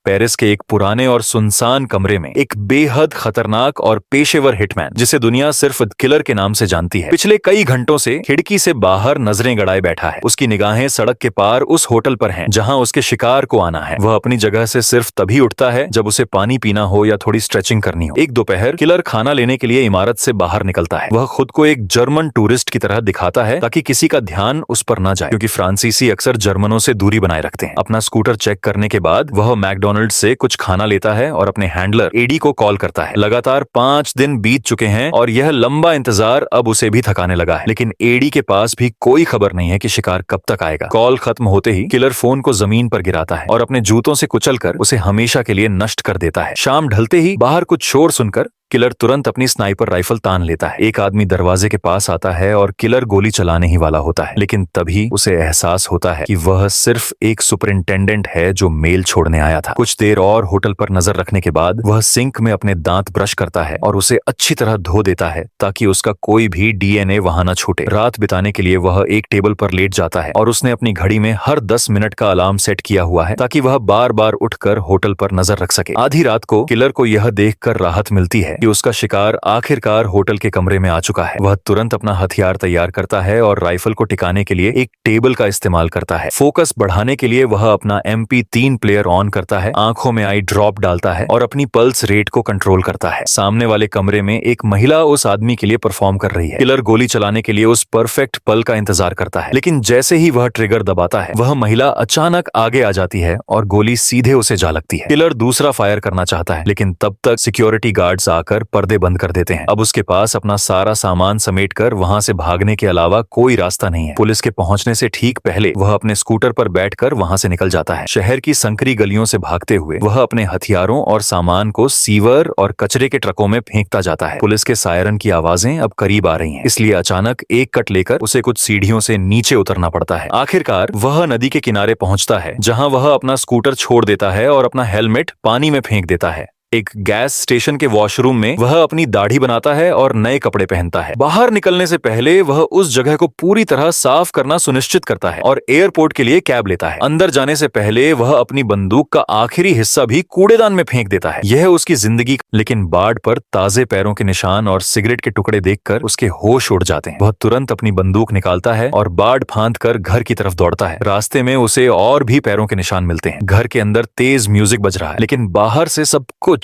Paris के एक पुराने और सुनसान कमरे में एक बेहद खतरनाक और पेशेवर हिटमैन, जिसे दुनिया सिर्फ किलर के नाम से जानती है, पिछले कई घंटों से खिड़की से बाहर नजरें गड़ाए बैठा है। उसकी निगाहें सड़क के पार उस होटल पर हैं जहां उसके शिकार को आना है। वह अपनी जगह से सिर्फ तभी उठता है जब उसे पानी पीना हो या थोड़ी स्ट्रेचिंग करनी हो। एक दोपहर किलर खाना लेने के लिए इमारत से बाहर निकलता है। वह खुद को एक जर्मन टूरिस्ट की तरह दिखाता है ताकि किसी का ध्यान उस पर न जाए, क्योंकि फ्रांसीसी अक्सर जर्मनों से दूरी बनाए रखते हैं। अपना स्कूटर चेक करने के बाद वह मैकडॉनल्ड से कुछ खाना लेता है और अपने हैंडलर एडी को कॉल करता है। लगातार 5 दिन बीत चुके हैं और यह लंबा इंतजार अब उसे भी थकाने लगा है, लेकिन एडी के पास भी कोई खबर नहीं है कि शिकार कब तक आएगा। कॉल खत्म होते ही किलर फोन को जमीन पर गिराता है और अपने जूतों से कुचलकर उसे हमेशा के लिए नष्ट कर देता है। शाम ढलते ही बाहर कुछ शोर सुनकर किलर तुरंत अपनी स्नाइपर राइफल तान लेता है। एक आदमी दरवाजे के पास आता है और किलर गोली चलाने ही वाला होता है, लेकिन तभी उसे एहसास होता है कि वह सिर्फ एक सुपरिंटेंडेंट है जो मेल छोड़ने आया था। कुछ देर और होटल पर नजर रखने के बाद वह सिंक में अपने दांत ब्रश करता है और उसे अच्छी तरह धो देता है ताकि उसका कोई भी डीएनए वहां न छूटे। रात बिताने के लिए वह एक टेबल पर लेट जाता है और उसने अपनी घड़ी में हर 10 मिनट का अलार्म सेट किया हुआ है ताकि वह बार बार उठकर होटल पर नजर रख सके। आधी रात को किलर को यह देखकर राहत मिलती है कि उसका शिकार आखिरकार होटल के कमरे में आ चुका है। वह तुरंत अपना हथियार तैयार करता है और राइफल को टिकाने के लिए एक टेबल का इस्तेमाल करता है। फोकस बढ़ाने के लिए वह अपना MP3 प्लेयर ऑन करता है, आंखों में आई ड्रॉप डालता है और अपनी पल्स रेट को कंट्रोल करता है। सामने वाले कमरे में एक महिला उस आदमी के लिए परफॉर्म कर रही है। किलर गोली चलाने के लिए उस परफेक्ट पल का इंतजार करता है, लेकिन जैसे ही वह ट्रिगर दबाता है वह महिला अचानक आगे आ जाती है और गोली सीधे उसे जा लगती है। किलर दूसरा फायर करना चाहता है, लेकिन तब तक सिक्योरिटी गार्ड्स आकर पर्दे बंद कर देते हैं। अब उसके पास अपना सारा सामान समेटकर वहां से भागने के अलावा कोई रास्ता नहीं है। पुलिस के पहुंचने से ठीक पहले वह अपने स्कूटर पर बैठकर वहां से निकल जाता है। शहर की संकरी गलियों से भागते हुए वह अपने हथियारों और सामान को सीवर और कचरे के ट्रकों में फेंकता जाता है। पुलिस के सायरन की आवाजें अब करीब आ रही हैं, इसलिए अचानक एक कट लेकर उसे कुछ सीढ़ियों से नीचे उतरना पड़ता है। आखिरकार वह नदी के किनारे पहुंचता है, जहां वह अपना स्कूटर छोड़ देता है और अपना हेलमेट पानी में फेंक देता है। एक गैस स्टेशन के वॉशरूम में वह अपनी दाढ़ी बनाता है और नए कपड़े पहनता है। बाहर निकलने से पहले वह उस जगह को पूरी तरह साफ करना सुनिश्चित करता है और एयरपोर्ट के लिए कैब लेता है। अंदर जाने से पहले वह अपनी बंदूक का आखिरी हिस्सा भी कूड़ेदान में फेंक देता है। यह उसकी जिंदगी, लेकिन बाड़ पर ताजे पैरों के निशान और सिगरेट के टुकड़े देखकर उसके होश उड़ जाते हैं। वह तुरंत अपनी बंदूक निकालता है और बाड़ फांद कर घर की तरफ दौड़ता है। रास्ते में उसे और भी पैरों के निशान मिलते हैं। घर के अंदर तेज म्यूजिक बज रहा है, लेकिन बाहर से सब कुछ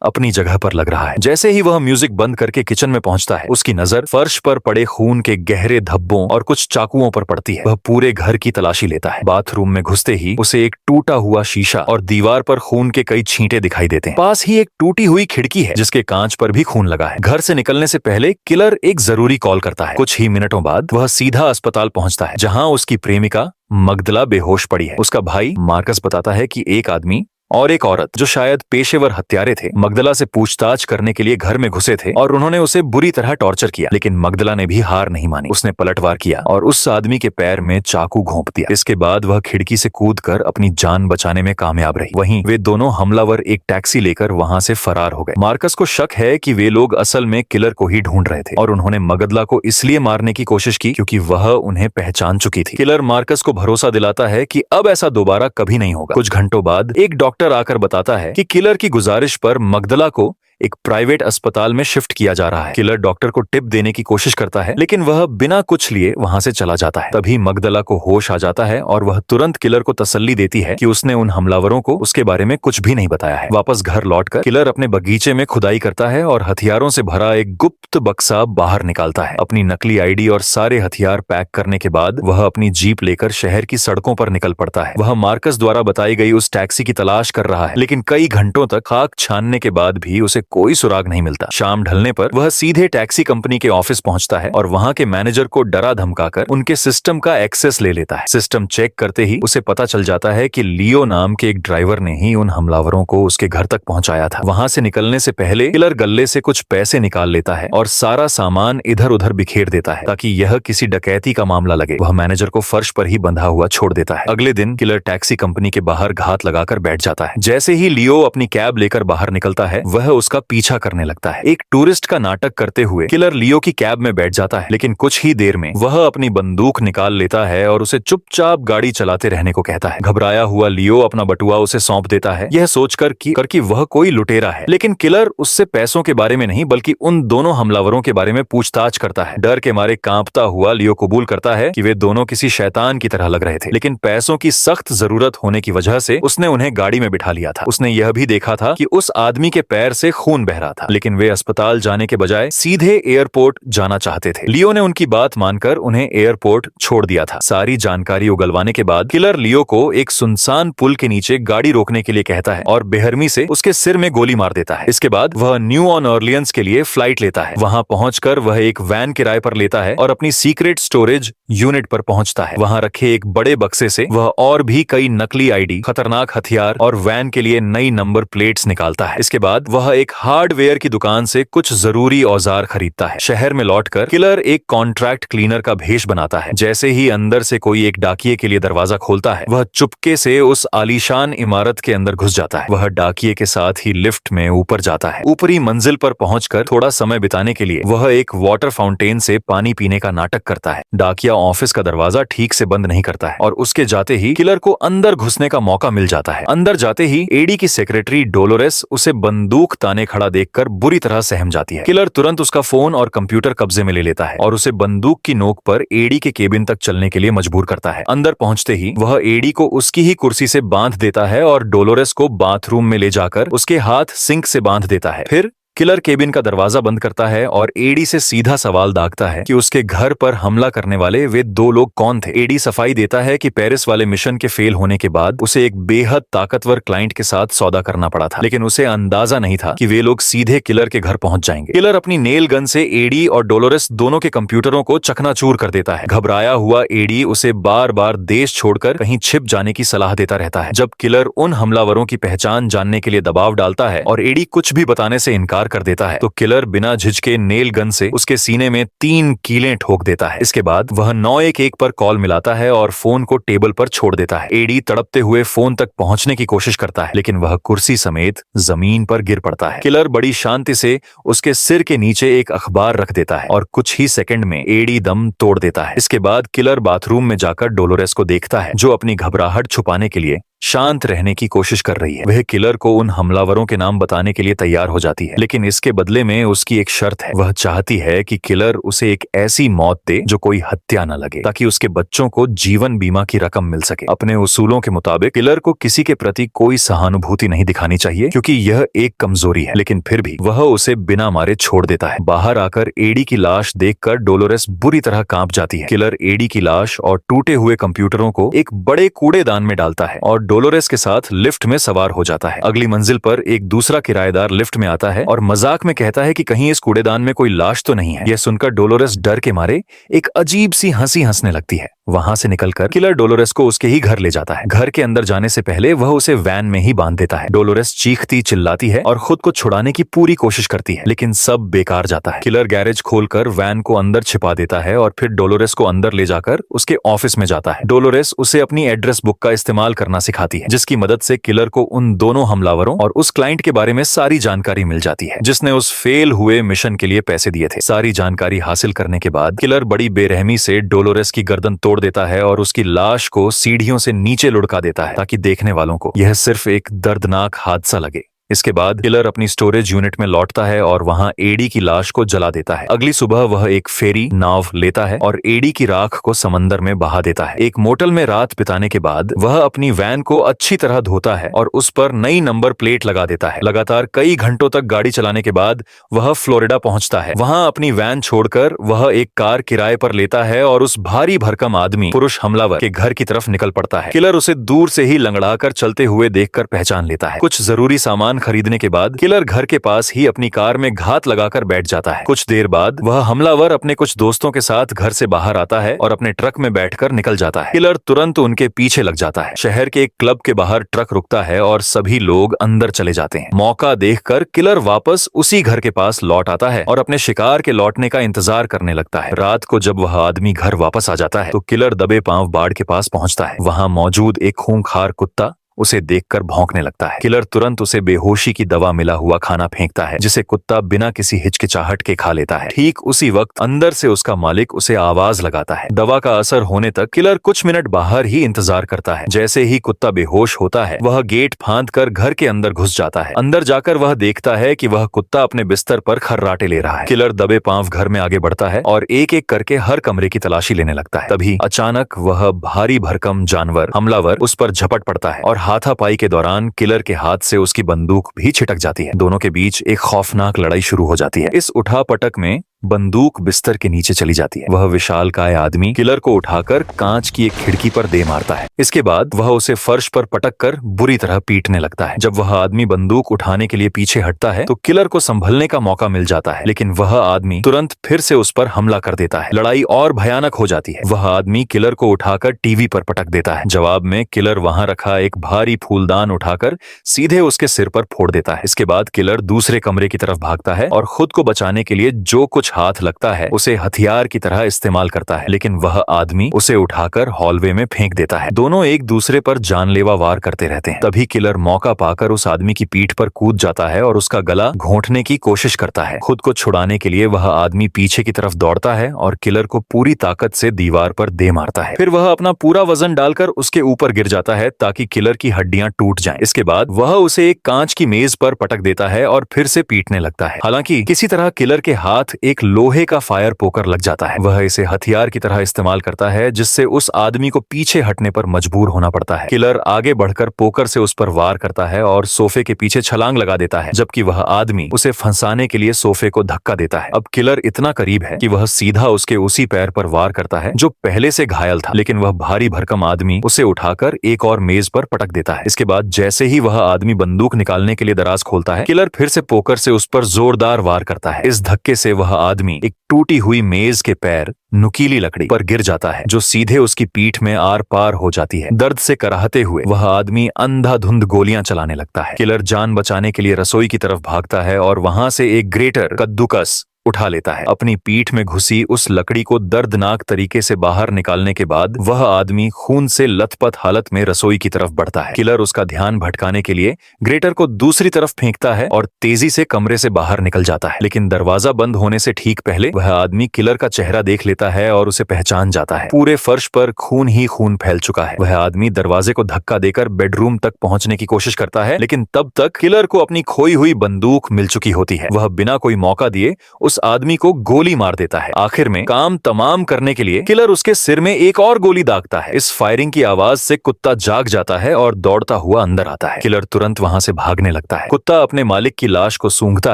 अपनी जगह पर लग रहा है। जैसे ही वह म्यूजिक बंद करके किचन में पहुंचता है, उसकी नजर फर्श पर पड़े खून के गहरे धब्बों और कुछ चाकुओं पर पड़ती है। वह पूरे घर की तलाशी लेता है। बाथरूम में घुसते ही उसे एक टूटा हुआ शीशा और दीवार पर खून के कई छींटे दिखाई देते हैं। पास ही एक टूटी हुई खिड़की है जिसके कांच पर भी खून लगा है। घर से निकलने से पहले किलर एक जरूरी कॉल करता है। कुछ ही मिनटों बाद वह सीधा अस्पताल पहुंचता है, जहां उसकी प्रेमिका मगदला बेहोश पड़ी है। उसका भाई मार्कस बताता है कि एक आदमी और एक औरत, जो शायद पेशेवर हत्यारे थे, मगदला से पूछताछ करने के लिए घर में घुसे थे और उन्होंने उसे बुरी तरह टॉर्चर किया, लेकिन मगदला ने भी हार नहीं मानी। उसने पलटवार किया और उस आदमी के पैर में चाकू घोंप दिया। इसके बाद वह खिड़की से कूदकर अपनी जान बचाने में कामयाब रही। वहीं वे दोनों हमलावर एक टैक्सी लेकर वहां से फरार हो गए। मार्कस को शक है कि वे लोग असल में किलर को ही ढूंढ रहे थे और उन्होंने मगदला को इसलिए मारने की कोशिश की क्योंकि वह उन्हें पहचान चुकी थी। किलर मार्कस को भरोसा दिलाता है कि अब ऐसा दोबारा कभी नहीं होगा। कुछ घंटों बाद एक डॉक्टर आकर बताता है कि किलर की गुजारिश पर मगदला को एक प्राइवेट अस्पताल में शिफ्ट किया जा रहा है। किलर डॉक्टर को टिप देने की कोशिश करता है, लेकिन वह बिना कुछ लिए वहां से चला जाता है। तभी मगदला को होश आ जाता है और वह तुरंत किलर को तसल्ली देती है कि उसने उन हमलावरों को उसके बारे में कुछ भी नहीं बताया है। वापस घर लौटकर किलर अपने बगीचे में खुदाई करता है और हथियारों से भरा एक गुप्त बक्सा बाहर निकालता है। अपनी नकली ID और सारे हथियार पैक करने के बाद वह अपनी जीप लेकर शहर की सड़कों पर निकल पड़ता है। वह मार्कस द्वारा बताई गई उस टैक्सी की तलाश कर रहा है, लेकिन कई घंटों तक खाक छानने के बाद भी उसे कोई सुराग नहीं मिलता। शाम ढलने पर वह सीधे टैक्सी कंपनी के ऑफिस पहुंचता है और वहां के मैनेजर को डरा धमकाकर उनके सिस्टम का एक्सेस ले लेता है। सिस्टम चेक करते ही उसे पता चल जाता है कि लियो नाम के एक ड्राइवर ने ही उन हमलावरों को उसके घर तक पहुंचाया था। वहां से निकलने से पहले किलर गल्ले से कुछ पैसे निकाल लेता है और सारा सामान इधर उधर बिखेर देता है ताकि यह किसी डकैती का मामला लगे। वह मैनेजर को फर्श पर ही बंधा हुआ छोड़ देता है। अगले दिन किलर टैक्सी कंपनी के बाहर घात लगाकर बैठ जाता है। जैसे ही लियो अपनी कैब लेकर बाहर निकलता है, वह उसका पीछा करने लगता है। एक टूरिस्ट का नाटक करते हुए किलर लियो की कैब में बैठ जाता है, लेकिन कुछ ही देर में वह अपनी बंदूक निकाल लेता है और उसे चुपचाप गाड़ी चलाते रहने को कहता है। घबराया हुआ लियो अपना बटुआ उसे सौंप देता है, यह सोचकर कि वह कोई लुटेरा है। लेकिन किलर उससे पैसों के बारे में नहीं बल्कि उन दोनों हमलावरों के बारे में पूछताछ करता है। डर के मारे कांपता हुआ लियो कबूल करता है कि वे दोनों किसी शैतान की तरह लग रहे थे, लेकिन पैसों की सख्त जरूरत होने की वजह से उसने उन्हें गाड़ी में बिठा लिया था। उसने यह भी देखा था कि उस आदमी के पैर से खून बह रहा था, लेकिन वे अस्पताल जाने के बजाय सीधे एयरपोर्ट जाना चाहते थे। लियो ने उनकी बात मानकर उन्हें एयरपोर्ट छोड़ दिया था। सारी जानकारी उगलवाने के बाद किलर लियो को एक सुनसान पुल के नीचे गाड़ी रोकने के लिए कहता है और बेरहमी से उसके सिर में गोली मार देता है। इसके बाद वह न्यू ऑर्लियंस के लिए फ्लाइट लेता है। वहां पहुंचकर वह एक वैन किराए पर लेता है और अपनी सीक्रेट स्टोरेज यूनिट पर पहुंचता है। वहां रखे एक बड़े बक्से से वह और भी कई नकली आईडी, खतरनाक हथियार और वैन के लिए नई नंबर प्लेट्स निकालता है। इसके बाद वह एक हार्डवेयर की दुकान से कुछ जरूरी औजार खरीदता है। शहर में लौटकर किलर एक कॉन्ट्रैक्ट क्लीनर का भेष बनाता है। जैसे ही अंदर से कोई एक डाकिये के लिए दरवाजा खोलता है, वह चुपके से उस आलीशान इमारत के अंदर घुस जाता है। वह डाकिये के साथ ही लिफ्ट में ऊपर जाता है। ऊपरी मंजिल पर पहुंचकर थोड़ा समय बिताने के लिए वह एक वाटर फाउंटेन से पानी पीने का नाटक करता है। डाकिया ऑफिस का दरवाजा ठीक से बंद नहीं करता है और उसके जाते ही किलर को अंदर घुसने का मौका मिल जाता है। अंदर जाते ही एडी की सेक्रेटरी डोलोरेस उसे बंदूक ताने खड़ा देखकर बुरी तरह सहम जाती है। किलर तुरंत उसका फोन और कंप्यूटर कब्जे में ले लेता है और उसे बंदूक की नोक पर एडी के केबिन तक चलने के लिए मजबूर करता है। अंदर पहुंचते ही वह एडी को उसकी ही कुर्सी से बांध देता है और डोलोरेस को बाथरूम में ले जाकर उसके हाथ सिंक से बांध देता है। फिर किलर केबिन का दरवाजा बंद करता है और एडी से सीधा सवाल दागता है कि उसके घर पर हमला करने वाले वे दो लोग कौन थे। एडी सफाई देता है कि पेरिस वाले मिशन के फेल होने के बाद उसे एक बेहद ताकतवर क्लाइंट के साथ सौदा करना पड़ा था, लेकिन उसे अंदाजा नहीं था कि वे लोग सीधे किलर के घर पहुंच जाएंगे। किलर अपनी नेल गन से एडी और डोलोरेस दोनों के कंप्यूटरों को चकनाचूर कर देता है। घबराया हुआ एडी उसे बार बार देश छोड़कर कहीं छिप जाने की सलाह देता रहता है। जब किलर उन हमलावरों की पहचान जानने के लिए दबाव डालता है और एडी कुछ भी बताने से इनकार कर देता है, तो किलर बिना झिझके नेल गन से उसके सीने में 3 कीलें ठोक देता है। इसके बाद वह 911 पर कॉल मिलाता है और फोन को टेबल पर छोड़ देता है। एडी तड़पते हुए फोन तक पहुंचने की कोशिश करता है, लेकिन वह कुर्सी समेत जमीन पर गिर पड़ता है। किलर बड़ी शांति से उसके सिर के नीचे एक अखबार रख देता है और कुछ ही सेकंड में एडी दम तोड़ देता है। इसके बाद किलर बाथरूम में जाकर डोलोरेस को देखता है, जो अपनी घबराहट छुपाने के लिए शांत रहने की कोशिश कर रही है। वह किलर को उन हमलावरों के नाम बताने के लिए तैयार हो जाती है, लेकिन इसके बदले में उसकी एक शर्त है। वह चाहती है कि किलर उसे एक ऐसी मौत दे जो कोई हत्या न लगे, ताकि उसके बच्चों को जीवन बीमा की रकम मिल सके। अपने उसूलों के मुताबिक किलर को किसी के प्रति कोई सहानुभूति नहीं दिखानी चाहिए, क्योंकि यह एक कमजोरी है, लेकिन फिर भी वह उसे बिना मारे छोड़ देता है। बाहर आकर एडी की लाश देखकर डोलोरेस बुरी तरह कांप जाती है। किलर एडी की लाश और टूटे हुए कंप्यूटरों को एक बड़े कूड़ेदान में डालता है और डोलोरेस के साथ लिफ्ट में सवार हो जाता है। अगली मंजिल पर एक दूसरा किराएदार लिफ्ट में आता है और मजाक में कहता है कि कहीं इस कूड़ेदान में कोई लाश तो नहीं है। यह सुनकर डोलोरेस डर के मारे एक अजीब सी हंसी हंसने लगती है। वहां से निकलकर किलर डोलोरेस को उसके ही घर ले जाता है। घर के अंदर जाने से पहले वह उसे वैन में ही बांध देता है। डोलोरेस चीखती चिल्लाती है और खुद को छुड़ाने की पूरी कोशिश करती है, लेकिन सब बेकार जाता है। किलर गैरेज खोलकर वैन को अंदर छिपा देता है और फिर डोलोरेस को अंदर ले जाकर उसके ऑफिस में जाता है। डोलोरेस उसे अपनी एड्रेस बुक का इस्तेमाल करना सिखाती है, जिसकी मदद से किलर को उन दोनों हमलावरों और उस क्लाइंट के बारे में सारी जानकारी मिल जाती है, जिसने उस फेल हुए मिशन के लिए पैसे दिए थे। सारी जानकारी हासिल करने के बाद किलर बड़ी बेरहमी से डोलोरेस की गर्दन तोड़ देता है और उसकी लाश को सीढ़ियों से नीचे लुढ़का देता है, ताकि देखने वालों को यह सिर्फ एक दर्दनाक हादसा लगे। इसके बाद किलर अपनी स्टोरेज यूनिट में लौटता है और वहां एडी की लाश को जला देता है। अगली सुबह वह एक फेरी नाव लेता है और एडी की राख को समंदर में बहा देता है। एक मोटल में रात बिताने के बाद वह अपनी वैन को अच्छी तरह धोता है और उस पर नई नंबर प्लेट लगा देता है। लगातार कई घंटों तक गाड़ी चलाने के बाद वह फ्लोरिडा पहुंचता है। वहां अपनी वैन छोड़कर वह एक कार किराए पर लेता है और उस भारी भरकम आदमी पुरुष हमलावर के घर की तरफ निकल पड़ता है। किलर उसे दूर से ही लंगड़ाकर चलते हुए देखकर पहचान लेता है। कुछ जरूरी सामान खरीदने के बाद किलर घर के पास ही अपनी कार में घात लगाकर बैठ जाता है। कुछ देर बाद वह हमलावर अपने कुछ दोस्तों के साथ घर से बाहर आता है और अपने ट्रक में बैठकर निकल जाता है। किलर तुरंत उनके पीछे लग जाता है। शहर के एक क्लब के बाहर ट्रक रुकता है और सभी लोग अंदर चले जाते हैं। मौका देखकर किलर वापस उसी घर के पास लौट आता है और अपने शिकार के लौटने का इंतजार करने लगता है। रात को जब वह आदमी घर वापस आ जाता है तो किलर दबे पांव बाड़ के पास पहुंचता है। वहां मौजूद एक खूंखार कुत्ता उसे देखकर भौंकने लगता है। किलर तुरंत उसे बेहोशी की दवा मिला हुआ खाना फेंकता है, जिसे कुत्ता बिना किसी हिचकिचाहट के खा लेता है। ठीक उसी वक्त अंदर से उसका मालिक उसे आवाज लगाता है। दवा का असर होने तक किलर कुछ मिनट बाहर ही इंतजार करता है। जैसे ही कुत्ता बेहोश होता है, वह गेट फांद कर घर के अंदर घुस जाता है। अंदर जाकर वह देखता है कि वह कुत्ता अपने बिस्तर पर खर्राटे ले रहा है। किलर दबे पांव घर में आगे बढ़ता है और एक एक करके हर कमरे की तलाशी लेने लगता है। तभी अचानक वह भारी भरकम जानवर हमलावर उस पर झपट पड़ता है और हाथापाई के दौरान किलर के हाथ से उसकी बंदूक भी छिटक जाती है। दोनों के बीच एक खौफनाक लड़ाई शुरू हो जाती है। इस उठापटक में बंदूक बिस्तर के नीचे चली जाती है। वह विशालकाय आदमी किलर को उठाकर कांच की एक खिड़की पर दे मारता है। इसके बाद वह उसे फर्श पर पटक कर बुरी तरह पीटने लगता है। जब वह आदमी बंदूक उठाने के लिए पीछे हटता है तो किलर को संभलने का मौका मिल जाता है, लेकिन वह आदमी तुरंत फिर से उस पर हमला कर देता है। लड़ाई और भयानक हो जाती है। वह आदमी किलर को उठाकर टीवी पर पटक देता है। जवाब में किलर वहां रखा एक भारी फूलदान उठाकर सीधे उसके सिर पर फोड़ देता है। इसके बाद किलर दूसरे कमरे की तरफ भागता है और खुद को बचाने के लिए जो कुछ हाथ लगता है उसे हथियार की तरह इस्तेमाल करता है, लेकिन वह आदमी उसे उठाकर हॉलवे में फेंक देता है। दोनों एक दूसरे पर जानलेवा वार करते रहते हैं। तभी किलर मौका पाकर उस आदमी की पीठ पर कूद जाता है और उसका गला घोंटने की कोशिश करता है। खुद को छुड़ाने के लिए वह आदमी पीछे की तरफ दौड़ता है और किलर को पूरी ताकत से दीवार पर दे मारता है। फिर वह अपना पूरा वजन डालकर उसके ऊपर गिर जाता है ताकि किलर की हड्डियां टूट जाएं। इसके बाद वह उसे एक कांच की मेज पर पटक देता है और फिर से पीटने लगता है। हालांकि किसी तरह किलर के हाथ एक लोहे का फायर पोकर लग जाता है। वह इसे हथियार की तरह इस्तेमाल करता है, जिससे उस आदमी को पीछे हटने पर मजबूर होना पड़ता है। किलर आगे बढ़कर पोकर से उस पर वार करता है और सोफे के पीछे छलांग लगा देता है, जबकि वह आदमी उसे फंसाने के लिए सोफे को धक्का देता है। अब किलर इतना करीब है कि वह सीधा उसके उसी पैर पर वार करता है जो पहले से घायल था, लेकिन वह भारी भरकम आदमी उसे उठाकर एक और मेज पर पटक देता है। इसके बाद जैसे ही वह आदमी बंदूक निकालने के लिए दराज खोलता है, किलर फिर से पोकर से उस पर जोरदार वार करता है। इस धक्के से वह आदमी एक टूटी हुई मेज के पैर नुकीली लकड़ी पर गिर जाता है, जो सीधे उसकी पीठ में आर पार हो जाती है। दर्द से कराहते हुए वह आदमी अंधाधुंध गोलियां चलाने लगता है। किलर जान बचाने के लिए रसोई की तरफ भागता है और वहां से एक ग्रेटर कद्दूकस उठा लेता है। अपनी पीठ में घुसी उस लकड़ी को दर्दनाक तरीके से बाहर निकालने के बाद वह आदमी खून से लथपथ हालत में रसोई की तरफ बढ़ता है। किलर उसका ध्यान भटकाने के लिए ग्रेटर को दूसरी तरफ फेंकता है और तेजी से कमरे से बाहर निकल जाता है, लेकिन दरवाजा बंद होने से ठीक पहले वह आदमी किलर का चेहरा देख लेता है और उसे पहचान जाता है। पूरे फर्श पर खून ही खून फैल चुका है। वह आदमी दरवाजे को धक्का देकर बेडरूम तक पहुंचने की कोशिश करता है, लेकिन तब तक किलर को अपनी खोई हुई बंदूक मिल चुकी होती है। वह बिना कोई मौका दिए उस आदमी को गोली मार देता है। आखिर में काम तमाम करने के लिए किलर उसके सिर में एक और गोली दागता है। इस फायरिंग की आवाज से कुत्ता जाग जाता है और दौड़ता हुआ अंदर आता है। किलर तुरंत वहां से भागने लगता है। कुत्ता अपने मालिक की लाश को सूंघता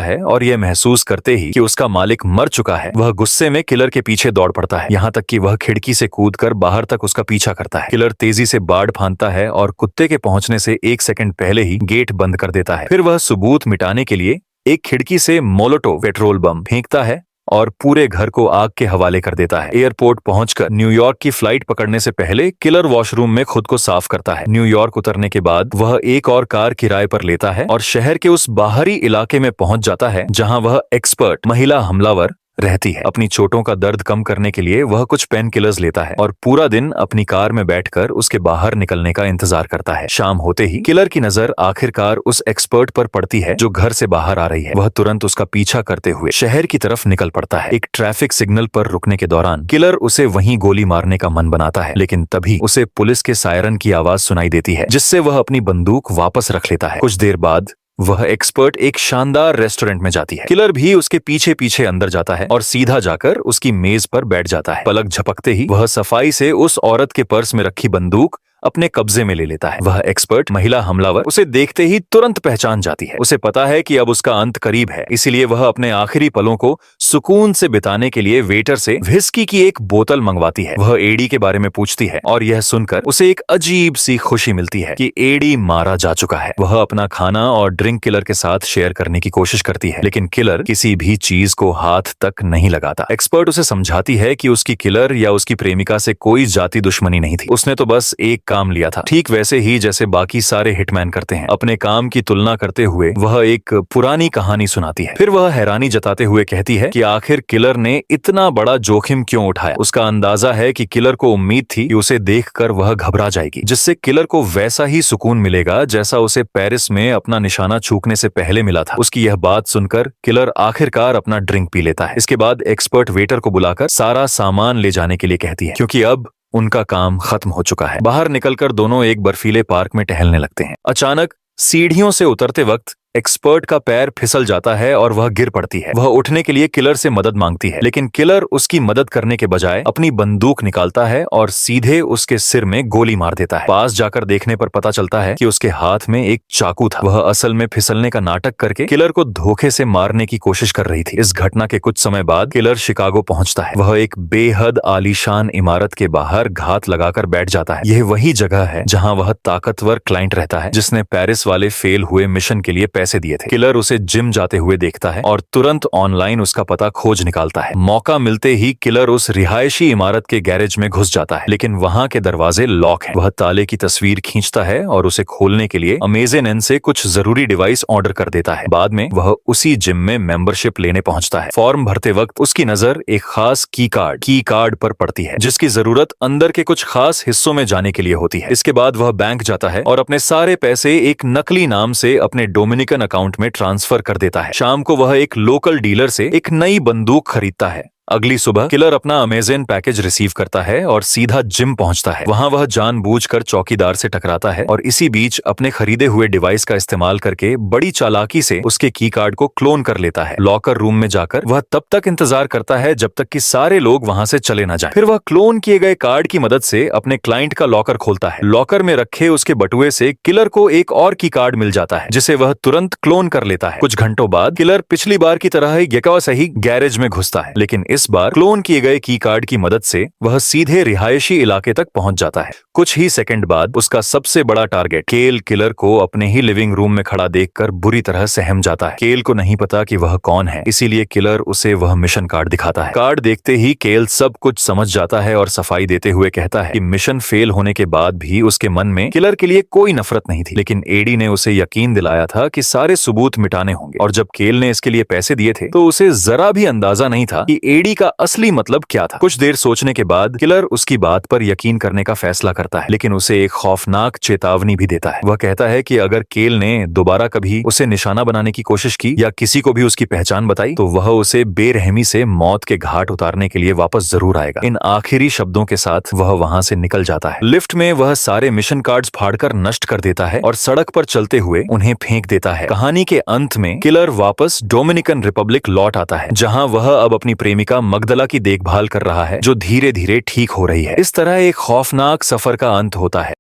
है और यह महसूस करते ही कि उसका मालिक मर चुका है, वह गुस्से में किलर के पीछे दौड़ पड़ता है, यहाँ तक कि वह खिड़की से कूदकर बाहर तक उसका पीछा करता है। किलर तेजी से बाड़ फांदता है और कुत्ते के पहुंचने से 1 सेकंड पहले ही गेट बंद कर देता है। फिर वह सबूत मिटाने के लिए एक खिड़की से मोलोटोव पेट्रोल बम फेंकता है और पूरे घर को आग के हवाले कर देता है। एयरपोर्ट पहुंचकर न्यूयॉर्क की फ्लाइट पकड़ने से पहले किलर वॉशरूम में खुद को साफ करता है। न्यूयॉर्क उतरने के बाद वह एक और कार किराए पर लेता है और शहर के उस बाहरी इलाके में पहुंच जाता है जहां वह एक्सपर्ट महिला हमलावर रहती है। अपनी चोटों का दर्द कम करने के लिए वह कुछ पेन किलर्स लेता है और पूरा दिन अपनी कार में बैठकर उसके बाहर निकलने का इंतजार करता है। शाम होते ही किलर की नजर आखिरकार उस एक्सपर्ट पर पड़ती है जो घर से बाहर आ रही है। वह तुरंत उसका पीछा करते हुए शहर की तरफ निकल पड़ता है। एक ट्रैफिक सिग्नल पर रुकने के दौरान किलर उसे वहीं गोली मारने का मन बनाता है, लेकिन तभी उसे पुलिस के सायरन की आवाज सुनाई देती है, जिससे वह अपनी बंदूक वापस रख लेता है। कुछ देर बाद वह एक्सपर्ट एक शानदार रेस्टोरेंट में जाती है। किलर भी उसके पीछे पीछे अंदर जाता है और सीधा जाकर उसकी मेज पर बैठ जाता है। पलक झपकते ही वह सफाई से उस औरत के पर्स में रखी बंदूक अपने कब्जे में ले लेता है। वह एक्सपर्ट महिला हमलावर उसे देखते ही तुरंत पहचान जाती है। उसे पता है कि अब उसका अंत करीब है, इसीलिए वह अपने आखिरी पलों को सुकून से बिताने के लिए वेटर से व्हिस्की की एक बोतल मंगवाती है। वह एडी के बारे में पूछती है और यह सुनकर उसे एक अजीब सी खुशी मिलती है कि एडी मारा जा चुका है। वह अपना खाना और ड्रिंक किलर के साथ शेयर करने की कोशिश करती है, लेकिन किलर किसी भी चीज को हाथ तक नहीं लगाता। एक्सपर्ट उसे समझाती है कि उसकी किलर या उसकी प्रेमिका से कोई जाति दुश्मनी नहीं थी, उसने तो बस एक काम लिया था, ठीक वैसे ही जैसे बाकी सारे हिटमैन करते हैं। अपने काम की तुलना करते हुए वह एक पुरानी कहानी सुनाती है। फिर वह हैरानी जताते हुए कहती है कि आखिर किलर ने इतना बड़ा जोखिम क्यों उठाया। उसका अंदाजा है कि किलर को उम्मीद थी कि उसे देखकर वह घबरा जाएगी, जिससे किलर को वैसा ही सुकून मिलेगा जैसा उसे पेरिस में अपना निशाना चूकने से पहले मिला था। उसकी यह बात सुनकर किलर आखिरकार अपना ड्रिंक पी लेता है। इसके बाद एक्सपर्ट वेटर को बुलाकर सारा सामान ले जाने के लिए कहती है, क्योंकि अब उनका काम खत्म हो चुका है। बाहर निकलकर दोनों एक बर्फीले पार्क में टहलने लगते हैं। अचानक सीढ़ियों से उतरते वक्त एक्सपर्ट का पैर फिसल जाता है और वह गिर पड़ती है। वह उठने के लिए किलर से मदद मांगती है, लेकिन किलर उसकी मदद करने के बजाय अपनी बंदूक निकालता है और सीधे उसके सिर में गोली मार देता है। पास जाकर देखने पर पता चलता है कि उसके हाथ में एक चाकू था। वह असल में फिसलने का नाटक करके किलर को धोखे से मारने की कोशिश कर रही थी। इस घटना के कुछ समय बाद किलर शिकागो पहुंचता है। वह एक बेहद आलीशान इमारत के बाहर घात लगाकर बैठ जाता है। यह वही जगह है जहां वह ताकतवर क्लाइंट रहता है जिसने पेरिस वाले फेल हुए मिशन के लिए पैसे दिए थे। किलर उसे जिम जाते हुए देखता है और तुरंत ऑनलाइन उसका पता खोज निकालता है। मौका मिलते ही किलर उस रिहायशी इमारत के गैरेज में घुस जाता है, लेकिन वहां के दरवाजे लॉक हैं। वह ताले की तस्वीर खींचता है और उसे खोलने के लिए अमेज़न से कुछ जरूरी डिवाइस ऑर्डर कर देता है। बाद में वह उसी जिम में मेंबरशिप लेने पहुंचता है। फॉर्म भरते वक्त उसकी नजर एक खास की कार्ड पर पड़ती है, जिसकी जरूरत अंदर के कुछ खास हिस्सों में जाने के लिए होती है। इसके बाद वह बैंक जाता है और अपने सारे पैसे एक नकली नाम से अपने डोमिनिकन अकाउंट में ट्रांसफर कर देता है। शाम को वह एक लोकल डीलर से एक नई बंदूक खरीदता है। अगली सुबह किलर अपना अमेज़न पैकेज रिसीव करता है और सीधा जिम पहुंचता है। वहां वह जानबूझकर चौकीदार से टकराता है और इसी बीच अपने खरीदे हुए डिवाइस का इस्तेमाल करके बड़ी चालाकी से उसके की कार्ड को क्लोन कर लेता है। लॉकर रूम में जाकर वह तब तक इंतजार करता है जब तक कि सारे लोग वहां से चले न जाएं। फिर वह क्लोन किए गए कार्ड की मदद से अपने क्लाइंट का लॉकर खोलता है। लॉकर में रखे उसके बटुए से किलर को एक और की कार्ड मिल जाता है, जिसे वह तुरंत क्लोन कर लेता है। कुछ घंटों बाद किलर पिछली बार की तरह ही सही गैरेज में घुसता है, लेकिन इस बार क्लोन किए गए की कार्ड की मदद से वह सीधे रिहायशी इलाके तक पहुंच जाता है। कुछ ही सेकंड बाद उसका सबसे बड़ा टारगेट केल किलर को अपने ही लिविंग रूम में खड़ा देखकर बुरी तरह सहम जाता है। केल को नहीं पता कि वह कौन है, इसीलिए किलर उसे वह मिशन कार्ड दिखाता है। कार्ड देखते ही केल सब कुछ समझ जाता है और सफाई देते हुए कहता है कि मिशन फेल होने के बाद भी उसके मन में किलर के लिए कोई नफरत नहीं थी, लेकिन एडी ने उसे यकीन दिलाया था कि सारे सबूत मिटाने होंगे। और जब केल ने इसके लिए पैसे दिए थे तो उसे जरा भी अंदाजा नहीं था कि एडी का असली मतलब क्या था। कुछ देर सोचने के बाद किलर उसकी बात पर यकीन करने का फैसला करता है, लेकिन उसे एक खौफनाक चेतावनी भी देता है। वह कहता है कि अगर केल ने दोबारा कभी उसे निशाना बनाने की कोशिश की या किसी को भी उसकी पहचान बताई तो वह उसे बेरहमी से मौत के घाट उतारने के लिए वापस जरूर आएगा। इन आखिरी शब्दों के साथ वह वहां से निकल जाता है। लिफ्ट में वह सारे मिशन कार्ड्स फाड़कर नष्ट कर देता है और सड़क पर चलते हुए उन्हें फेंक देता है। कहानी के अंत में किलर वापस डोमिनिकन रिपब्लिक लौट आता है, जहां वह अब अपनी प्रेमिका मगदला की देखभाल कर रहा है, जो धीरे धीरे ठीक हो रही है। इस तरह एक खौफनाक सफर का अंत होता है।